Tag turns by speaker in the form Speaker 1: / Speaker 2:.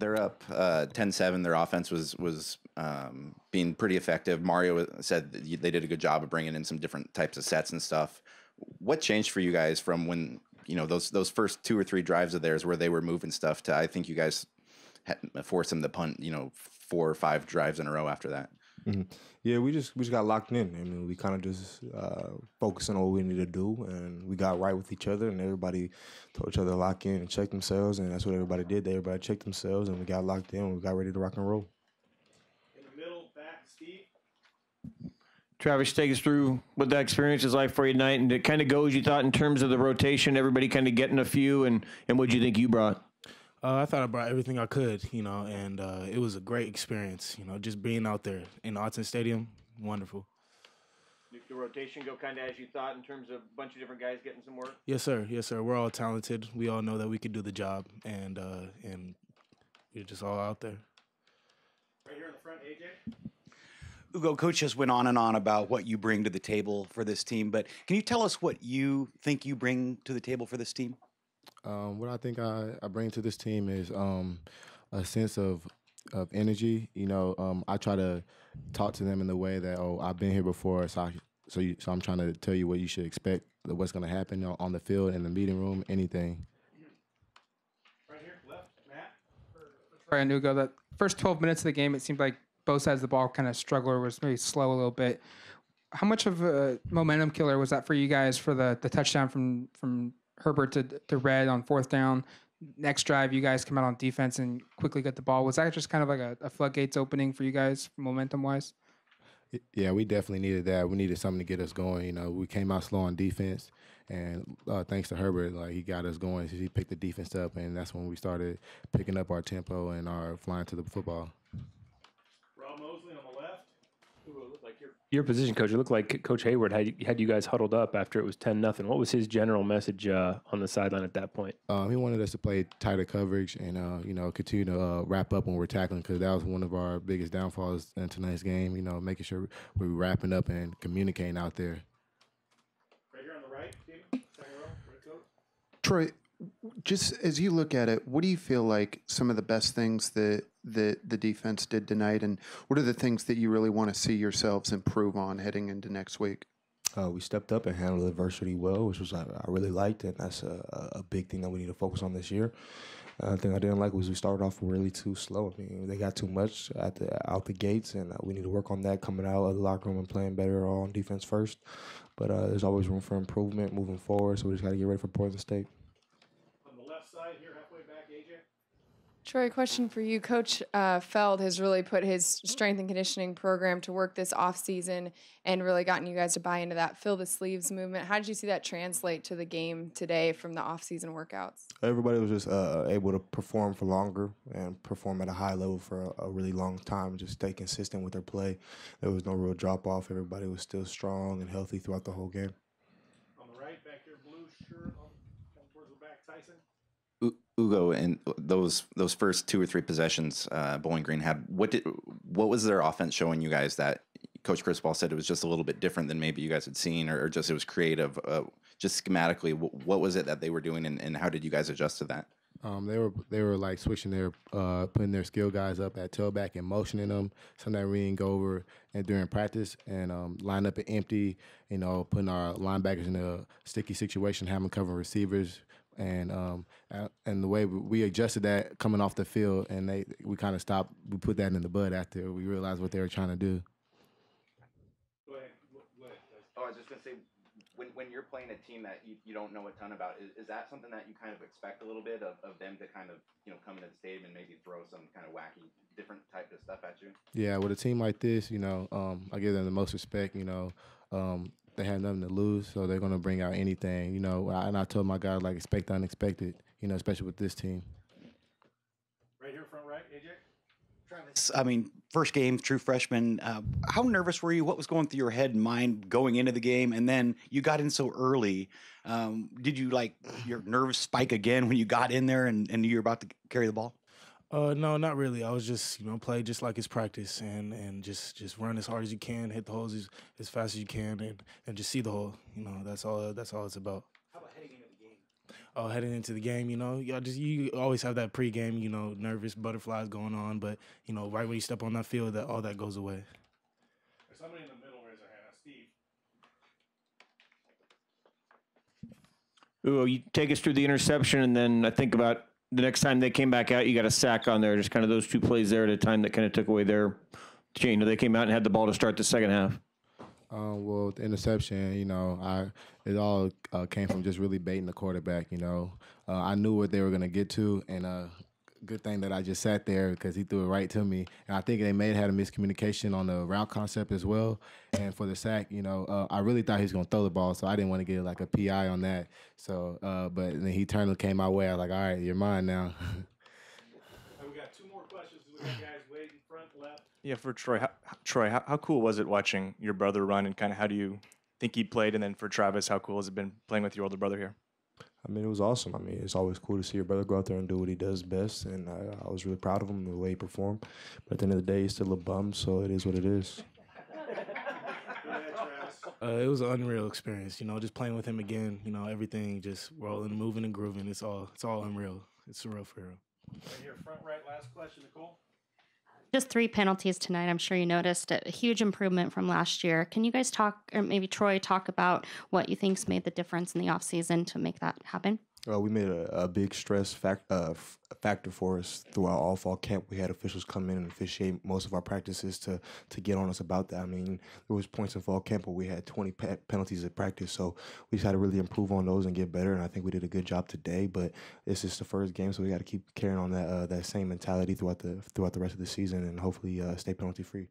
Speaker 1: they're up 10-7. Their offense was being pretty effective. Mario said that they did a good job of bringing in some different types of sets and stuff. What changed for you guys from when those first 2 or 3 drives of theirs where they were moving stuff to I think you guys forced them to punt 4 or 5 drives in a row after that?
Speaker 2: Mm-hmm. Yeah, we just got locked in. I mean, we kind of just focused on what we needed to do, and we got right with each other, and everybody told each other to lock in and check themselves, and that's what everybody did. Everybody checked themselves, and we got locked in, and we got ready to rock and roll.
Speaker 3: In the middle, back, Steve.
Speaker 4: Travis, take us through what that experience is like for you tonight, and it kind of goes, you thought, in terms of the rotation, everybody kind of getting a few, and what do you think you brought?
Speaker 3: I thought I brought everything I could, and it was a great experience, just being out there in Autzen Stadium, wonderful.
Speaker 4: Did the rotation go kind of as you thought in terms of a bunch of different guys getting some work?
Speaker 3: Yes, sir. Yes, sir. We're all talented. We all know that we could do the job, and we're just all out there.
Speaker 4: Right here in the front, AJ.
Speaker 5: Ugo, Coach just went on and on about what you bring to the table for this team, but can you tell us what you think you bring to the table for this team?
Speaker 2: What I think I bring to this team is a sense of energy. I try to talk to them in the way that, I've been here before, so I'm trying to tell you what you should expect, what's going to happen on the field, in the meeting room, anything.
Speaker 3: Right here, left, Matt.
Speaker 6: Dye and Ugo, the first 12 minutes of the game, it seemed like both sides of the ball kind of struggled or was maybe slow a little bit. How much of a momentum killer was that for you guys for the touchdown from Herbert to Red on 4th down? Next drive, you guys come out on defense and quickly get the ball. Was that just kind of like a floodgates opening for you guys, momentum-wise?
Speaker 2: Yeah, we definitely needed that. We needed something to get us going. We came out slow on defense, and thanks to Herbert, he got us going. He picked the defense up, and that's when we started picking up our tempo and our flying to the football.
Speaker 3: Rob Mosley on the left.
Speaker 7: Your position coach, it looked like Coach Hayward had you guys huddled up after it was 10-0. What was his general message on the sideline at that point?
Speaker 2: He wanted us to play tighter coverage and continue to wrap up when we're tackling, because that was one of our biggest downfalls in tonight's game. Making sure we're wrapping up and communicating out there.
Speaker 3: Right here on the right, Steven. Second row, right coach.
Speaker 8: Troy, just as you look at it, what do you feel like some of the best things that the defense did tonight, and what are the things that you really want to see yourselves improve on heading into next week?
Speaker 2: We stepped up and handled adversity well, which was I really liked, and that's a big thing that we need to focus on this year. The thing I didn't like was we started off really too slow. I mean, they got too much out the gates, and we need to work on that coming out of the locker room and playing better on defense first. But there's always room for improvement moving forward, so we just got to get ready for Portland State.
Speaker 3: Side here, halfway back, AJ.
Speaker 9: Troy, question for you. Coach Feld has really put his strength and conditioning program to work this offseason and really gotten you guys to buy into that fill the sleeves movement. How did you see that translate to the game today from the offseason workouts?
Speaker 2: Everybody was just able to perform for longer and perform at a high level for a really long time, just stay consistent with their play. There was no real drop-off. Everybody was still strong and healthy throughout the whole game.
Speaker 3: On the right, back there, blue shirt, towards the back, Tyson.
Speaker 1: Ugo, and those first 2 or 3 possessions Bowling Green had, what was their offense showing you guys that Coach Crisball said it was just a little bit different than maybe you guys had seen, or just it was creative? Just schematically, what was it that they were doing, and how did you guys adjust to that?
Speaker 2: They were like switching their putting their skill guys up at tailback and motioning them. Something that we didn't go over and during practice, and line up and empty. Putting our linebackers in a sticky situation, having covering receivers. And the way we adjusted that coming off the field, and we kind of stopped. We put that in the bud after we realized what they were trying to do.
Speaker 3: Go ahead.
Speaker 1: Oh, I was just gonna say, when you're playing a team that you don't know a ton about, is that something that you kind of expect a little bit of them to kind of come into the stadium and maybe throw some kind of wacky different type of stuff at you? Yeah,
Speaker 2: with a team like this, I give them the most respect. They have nothing to lose, so they're going to bring out anything, and I told my guys, expect the unexpected, especially with this team.
Speaker 3: Right here, front right, AJ.
Speaker 5: Travis, first game, true freshman. How nervous were you? What was going through your head and mind going into the game? And then you got in so early. Did you, your nerves spike again when you got in there and knew you were about to carry the ball?
Speaker 3: No, not really. I was just, play just like it's practice and just run as hard as you can, hit the holes as fast as you can, and just see the hole. That's all it's about.
Speaker 5: How about heading into the game?
Speaker 3: heading into the game, you always have that pregame, nervous butterflies going on, but right when you step on that field, all that goes away.
Speaker 10: There's somebody in the middle raise their hand. Steve.
Speaker 4: Ooh, you take us through the interception, and then I think about the next time they came back out, you got a sack on there. Just kind of those two plays there at a time that kind of took away their chain. They came out and had the ball to start the second half.
Speaker 2: Well, the interception, it all came from just really baiting the quarterback. I knew what they were gonna get to, and good thing that I just sat there because he threw it right to me. And I think they may have had a miscommunication on the route concept as well. And for the sack, I really thought he was gonna throw the ball, so I didn't want to get like a PI on that. So, but then he turned and came my way. I was like, all right, you're mine now.
Speaker 10: We got 2 more questions. We got guys waiting front left.
Speaker 11: Yeah, for Troy. Troy, how cool was it watching your brother run, and kind of how do you think he played? And then for Travis, how cool has it been playing with your older brother here?
Speaker 12: I mean, it was awesome. I mean, it's always cool to see your brother go out there and do what he does best, and I was really proud of him, the way he performed. But at the end of the day, he's still a bum, so it is what it is.
Speaker 3: It was an unreal experience, just playing with him again, everything just rolling, moving, and grooving. It's all unreal. It's surreal for him.
Speaker 10: Right here, front right, last question, Nicole.
Speaker 13: Just 3 penalties tonight. I'm sure you noticed a huge improvement from last year. Can you guys talk, or maybe Troy, talk about what you think's made the difference in the offseason to make that happen?
Speaker 12: We made a big stress factor for us throughout all fall camp. We had officials come in and officiate most of our practices to get on us about that. I mean, there was points in fall camp where we had 20 penalties at practice, so we just had to really improve on those and get better, and I think we did a good job today, but it's just the first game, so we got to keep carrying on that same mentality throughout the rest of the season and hopefully stay penalty free.